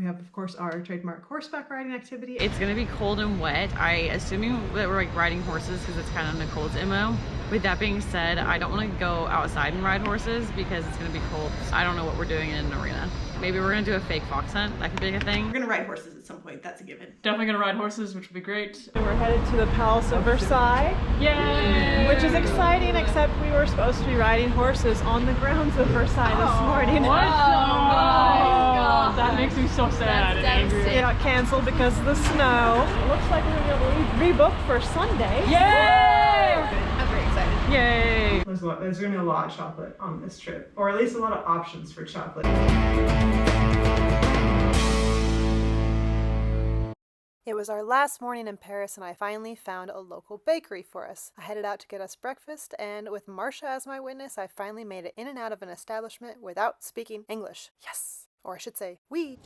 We have, of course, our trademark horseback riding activity. It's gonna be cold and wet. Assuming that we're like riding horses because it's kind of Nicole's MO. With that being said, I don't want to go outside and ride horses because it's gonna be cold. I don't know what we're doing in an arena. Maybe we're gonna do a fake fox hunt. That could be a thing. We're gonna ride horses at some point. That's a given. Definitely gonna ride horses, which will be great. We're headed to the Palace of Versailles. Yay! Which is exciting, except we were supposed to be riding horses on the grounds of Versailles this morning. What? Oh, that makes me so sad and angry. It got canceled because of the snow. It looks like we're going to rebook for Sunday. Yay! I'm very excited. Yay! There's gonna be a lot of chocolate on this trip, or at least a lot of options for chocolate. It was our last morning in Paris, and I finally found a local bakery for us. I headed out to get us breakfast, and with Marcia as my witness, I finally made it in and out of an establishment without speaking English. Yes! Or I should say, we.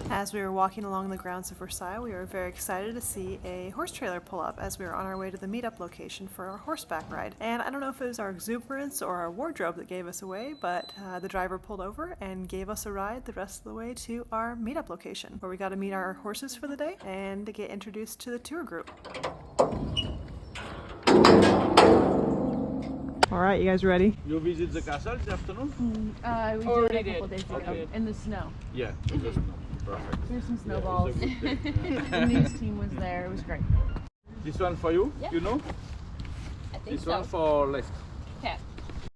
As we were walking along the grounds of Versailles, we were very excited to see a horse trailer pull up as we were on our way to the meetup location for our horseback ride. And I don't know if it was our exuberance or our wardrobe that gave us away, but the driver pulled over and gave us a ride the rest of the way to our meetup location, where we got to meet our horses for the day and to get introduced to the tour group. All right, you guys ready? You visit the castle this afternoon? We Already did a couple did. days ago Okay. in the snow. Yeah, in the snow. Perfect. There's some Yeah, it snowballs. was a good day. The news team was there. It was great. This one for you, Yeah. you know? I think This so. one for left. Okay.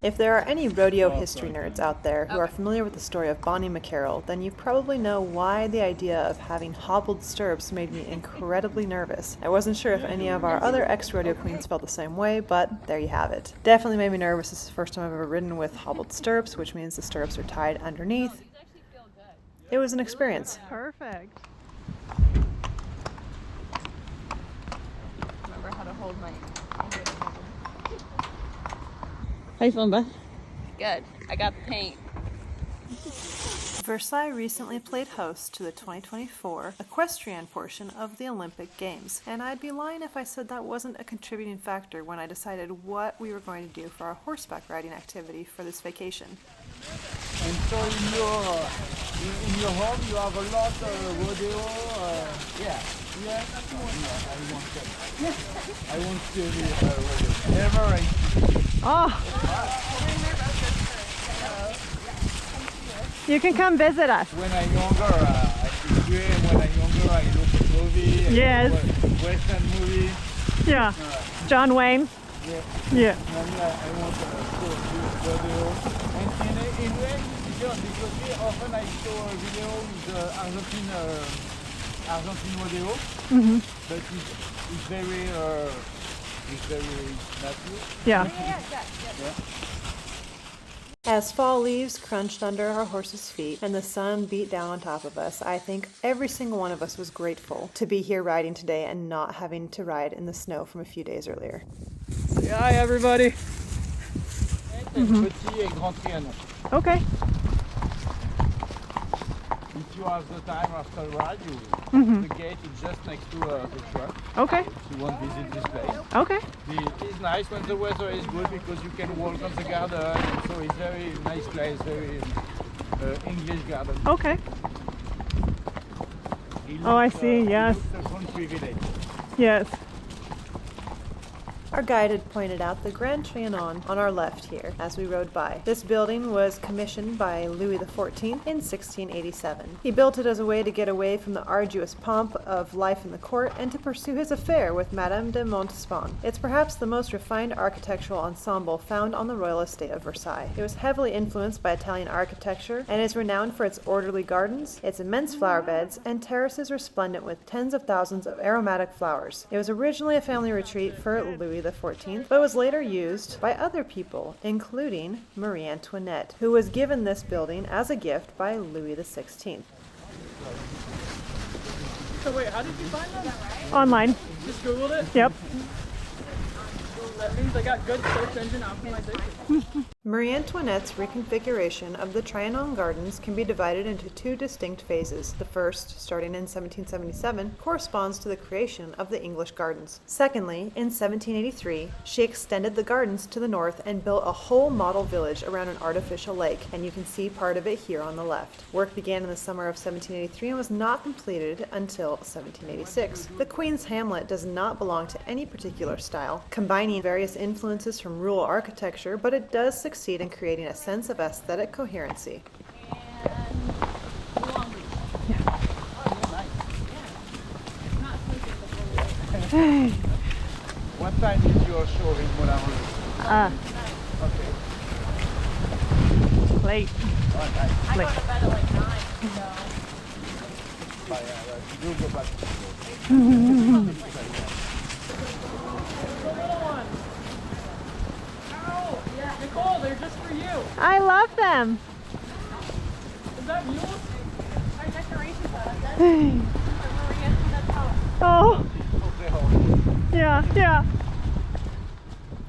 If there are any rodeo history nerds out there who are familiar with the story of Bonnie McCarroll, then you probably know why the idea of having hobbled stirrups made me incredibly nervous. I wasn't sure if any of our other ex-rodeo queens felt the same way, but there you have it. Definitely made me nervous. This is the first time I've ever ridden with hobbled stirrups, which means the stirrups are tied underneath. It was an experience. Perfect. Remember how to hold my. How you feeling, Beth? Good. I got the paint. Versailles recently played host to the 2024 equestrian portion of the Olympic Games, and I'd be lying if I said that wasn't a contributing factor when I decided what we were going to do for our horseback riding activity for this vacation. And so in your home you have a lot of rodeo. Yeah. I want to be never race. Oh! You can come visit us. When I'm younger, I dream. When I'm younger, I look at movies. Yes. Western movies. Yeah. John Wayne. Yeah. Yeah. And I want to do rodeo. And in way, because often I saw a video with the Argentine rodeo, but it's very natural. Yeah. As fall leaves crunched under our horses' feet and the sun beat down on top of us, I think every single one of us was grateful to be here riding today and not having to ride in the snow from a few days earlier. Say hi, everybody. Petit et Grand Trianon. Okay. If you have the time after the ride, the gate is just next to the truck. Okay. If you want to visit this place. Okay. It's nice when the weather is good because you can walk on the garden, and so it's very nice place, very English garden. Okay. Oh, I see, yes. It looks a country village. Yes. Our guide had pointed out the Grand Trianon on our left here as we rode by. This building was commissioned by Louis XIV in 1687. He built it as a way to get away from the arduous pomp of life in the court and to pursue his affair with Madame de Montespan. It's perhaps the most refined architectural ensemble found on the royal estate of Versailles. It was heavily influenced by Italian architecture and is renowned for its orderly gardens, its immense flower beds, and terraces resplendent with tens of thousands of aromatic flowers. It was originally a family retreat for Louis XIV, but was later used by other people, including Marie Antoinette, who was given this building as a gift by Louis XVI. So wait, how did you find that? Online. Just Googled it? Yep. That means I got good search engine optimization. Marie Antoinette's reconfiguration of the Trianon Gardens can be divided into two distinct phases. The first, starting in 1777, corresponds to the creation of the English gardens. Secondly, in 1783, she extended the gardens to the north and built a whole model village around an artificial lake, and you can see part of it here on the left. Work began in the summer of 1783 and was not completed until 1786. The Queen's Hamlet does not belong to any particular style, combining various influences from rural architecture, but it does succeed in creating a sense of aesthetic coherency. What time is your show in Moulin Rouge? Okay. Late. Oh, nice. I go to bed at like 9, so. You go back. Nicole, they're just for you. I love them! Is that mules? Our decorations are Oh! Yeah.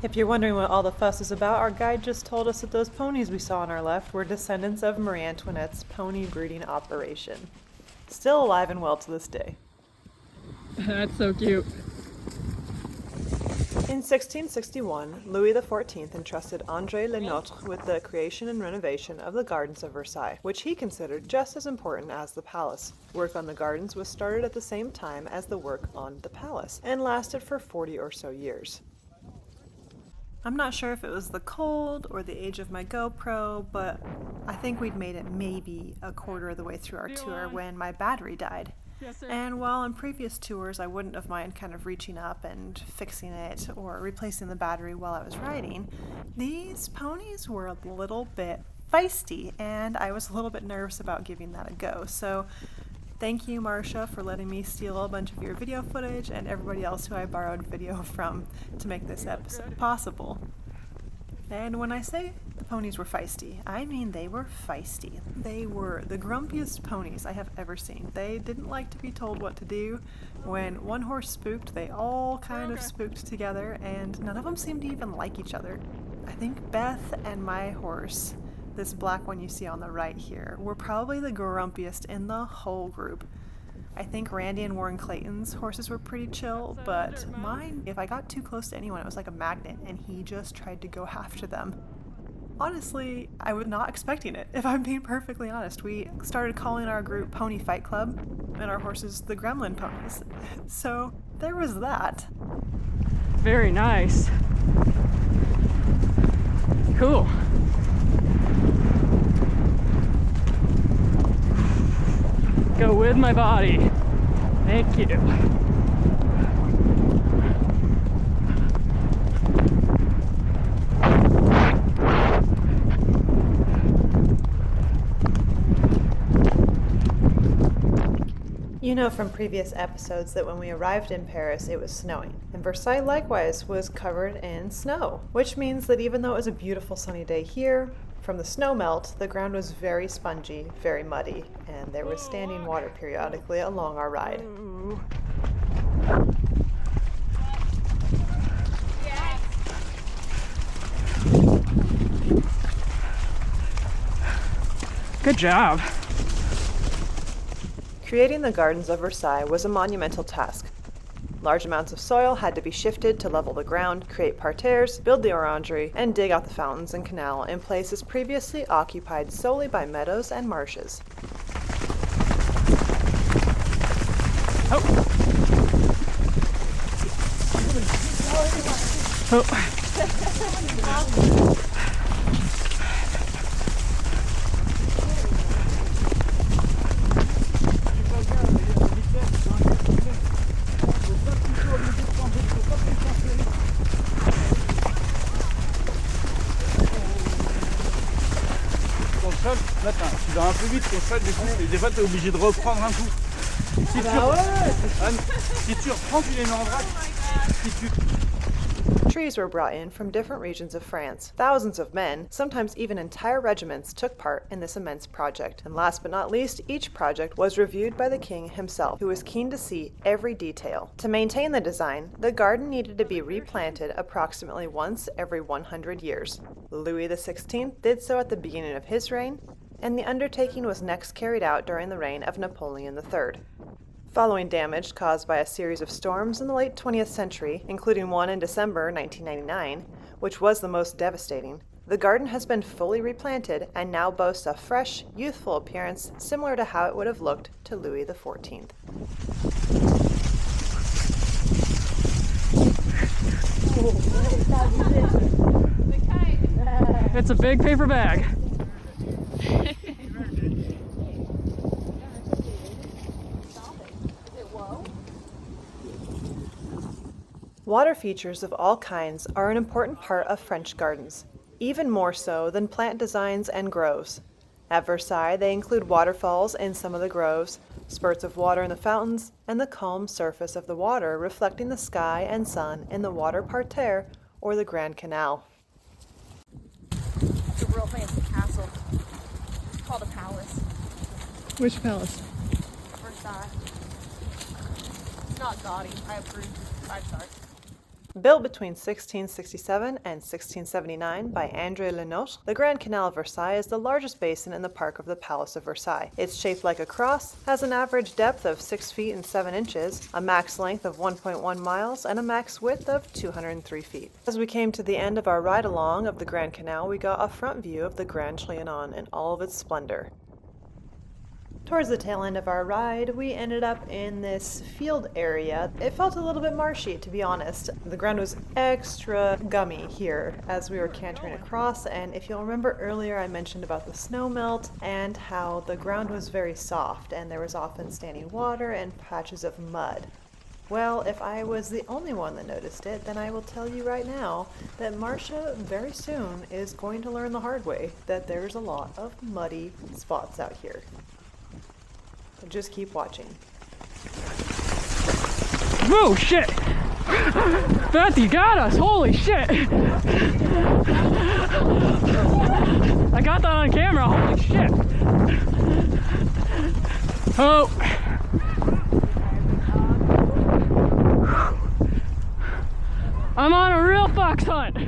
If you're wondering what all the fuss is about, our guide just told us that those ponies we saw on our left were descendants of Marie Antoinette's pony breeding operation. Still alive and well to this day. That's so cute. In 1661, Louis XIV entrusted André Le Nôtre with the creation and renovation of the Gardens of Versailles, which he considered just as important as the palace. Work on the gardens was started at the same time as the work on the palace, and lasted for 40 or so years. I'm not sure if it was the cold or the age of my GoPro, but I think we'd made it maybe a quarter of the way through our tour when my battery died. Yes, sir. And while on previous tours I wouldn't have minded kind of reaching up and fixing it or replacing the battery while I was riding, these ponies were a little bit feisty and I was a little bit nervous about giving that a go. So thank you, Marcia, for letting me steal a bunch of your video footage and everybody else who I borrowed video from to make this episode possible. And when I say the ponies were feisty, I mean they were feisty. They were the grumpiest ponies I have ever seen. They didn't like to be told what to do. When one horse spooked, they all kind of spooked together, and none of them seemed to even like each other. I think Beth and my horse, this black one you see on the right here, were probably the grumpiest in the whole group. I think Randy and Warren Clayton's horses were pretty chill, but mine, if I got too close to anyone, it was like a magnet, and he just tried to go after them. Honestly, I was not expecting it, if I'm being perfectly honest. We started calling our group Pony Fight Club, and our horses the Gremlin Ponies. So there was that. Very nice. Cool. Go with my body. Thank you. You know from previous episodes that when we arrived in Paris it was snowing, and Versailles likewise was covered in snow, which means that even though it was a beautiful sunny day here, from the snow melt, the ground was very spongy, very muddy, and there was standing water periodically along our ride. Good job. Creating the Gardens of Versailles was a monumental task. Large amounts of soil had to be shifted to level the ground, create parterres, build the orangery, and dig out the fountains and canal in places previously occupied solely by meadows and marshes. Là, tu vas un peu vite, ton cheval, du coup, et des fois, t'es obligé de reprendre un coup. Si tu reprends, tu les mets en vrac. Si tu... Trees were brought in from different regions of France. Thousands of men, sometimes even entire regiments, took part in this immense project. And last but not least, each project was reviewed by the king himself, who was keen to see every detail. To maintain the design, the garden needed to be replanted approximately once every 100 years. Louis XVI did so at the beginning of his reign, and the undertaking was next carried out during the reign of Napoleon III. Following damage caused by a series of storms in the late 20th century, including one in December 1999, which was the most devastating, the garden has been fully replanted and now boasts a fresh, youthful appearance similar to how it would have looked to Louis XIV. It's a big paper bag. Water features of all kinds are an important part of French gardens, even more so than plant designs and groves. At Versailles, they include waterfalls in some of the groves, spurts of water in the fountains, and the calm surface of the water reflecting the sky and sun in the water parterre or the Grand Canal. It's a real fancy castle. It's called a palace. Which palace? Versailles. It's not gaudy. I approve. 5 stars. Built between 1667 and 1679 by André Lenotre, the Grand Canal of Versailles is the largest basin in the park of the Palace of Versailles. It's shaped like a cross, has an average depth of 6 feet and 7 inches, a max length of 1.1 miles, and a max width of 203 feet. As we came to the end of our ride along of the Grand Canal, we got a front view of the Grand Trianon in all of its splendor. Towards the tail end of our ride, we ended up in this field area. It felt a little bit marshy, to be honest. The ground was extra gummy here as we were cantering across, and if you'll remember earlier I mentioned about the snow melt and how the ground was very soft and there was often standing water and patches of mud. Well, if I was the only one that noticed it, then I will tell you right now that Marcia very soon is going to learn the hard way that there's a lot of muddy spots out here. Just keep watching. Whoa, shit! Beth, you got us! Holy shit! I got that on camera, holy shit! Oh! I'm on a real fox hunt!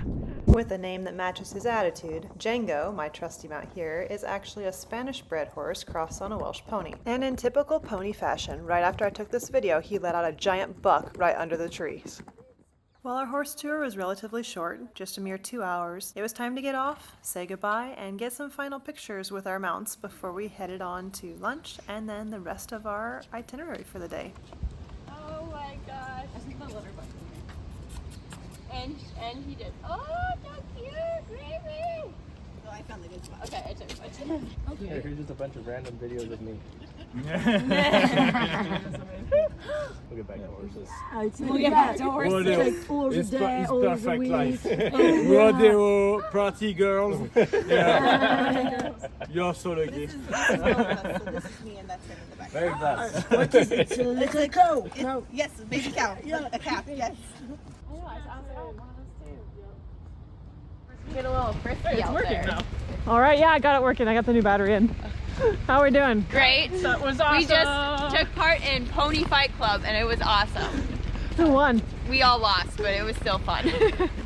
With a name that matches his attitude, Django, my trusty mount here, is actually a Spanish-bred horse crossed on a Welsh pony. And in typical pony fashion, right after I took this video, he let out a giant buck right under the trees. While our horse tour was relatively short, just a mere 2 hours, it was time to get off, say goodbye, and get some final pictures with our mounts before we headed on to lunch and then the rest of our itinerary for the day. Oh my gosh. I think the litter bug. And he did. Oh, so cute, baby. No, I found the good spot. Okay, I took it. Okay. Here, here's just a bunch of random videos of me. Look at back to horses. Look at that horse. Rodeo. Like 4 hours a day, It's all perfect the life. week. Rodeo, party girls. Yeah. You're so lucky. This is both of us, so this is me and that's him in the back. Very blessed. What is it? It's a cow. Yes, a baby cow. Yeah. A calf, yes. I know, I was one of those too. Get a little frisky It's out working there. though. All right, yeah, I got it working. I got the new battery in. How are we doing? Great. That was awesome. We just took part in Pony Fight Club and it was awesome. Who won? We all lost, but it was still fun.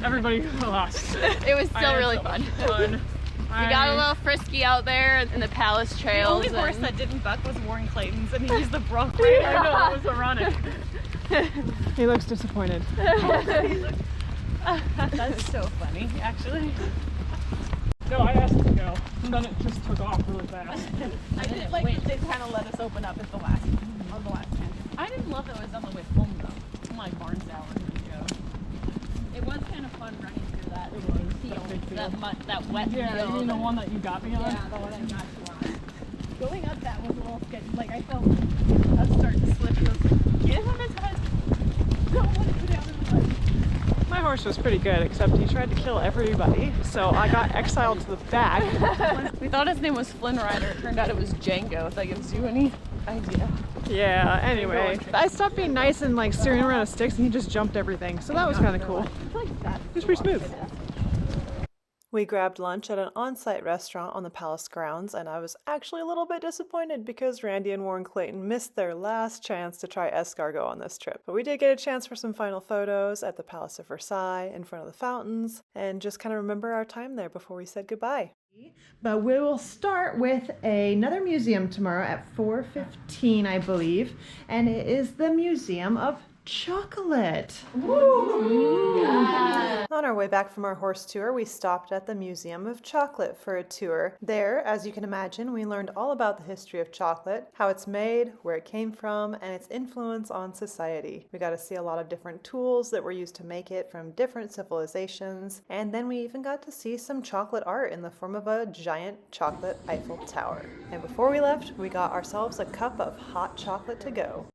Everybody lost. It was still really fun. We got a little frisky out there in the palace trails. The only horse that didn't buck was Warren Clayton's, and he used the broke. I know, it was ironic. He looks disappointed. That's so funny, actually. No, I asked it to go, and then it just took off really fast. I didn't like they kind of let us open up at the last chance. I didn't love that it was on the way home though. I'm like Barnsdale and go. It was kind of fun running through that field, that wet Yeah, field. you mean the one that you got me on? Yeah, the one I got you on. Going up that was a little sketchy. Like I felt us start to slip. Give him his head. Don't want to go down in the mud. My horse was pretty good, except he tried to kill everybody, so I got exiled to the back. We thought his name was Flynn Rider. It turned out it was Django. If that gives you any idea. Yeah, anyway. I stopped being nice and like steering around with sticks and he just jumped everything. So that was kind of cool. I feel like that's It was pretty smooth. We grabbed lunch at an on-site restaurant on the palace grounds, and I was actually a little bit disappointed because Randy and Warren Clayton missed their last chance to try escargot on this trip. But we did get a chance for some final photos at the Palace of Versailles in front of the fountains, and just kind of remember our time there before we said goodbye. But we will start with another museum tomorrow at 4:15, I believe, and it is the Museum of Chocolate. On our way back from our horse tour, we stopped at the Museum of Chocolate for a tour. There, as you can imagine, we learned all about the history of chocolate, how it's made, where it came from, and its influence on society. We got to see a lot of different tools that were used to make it from different civilizations, and then we even got to see some chocolate art in the form of a giant chocolate Eiffel Tower. And before we left, we got ourselves a cup of hot chocolate to go.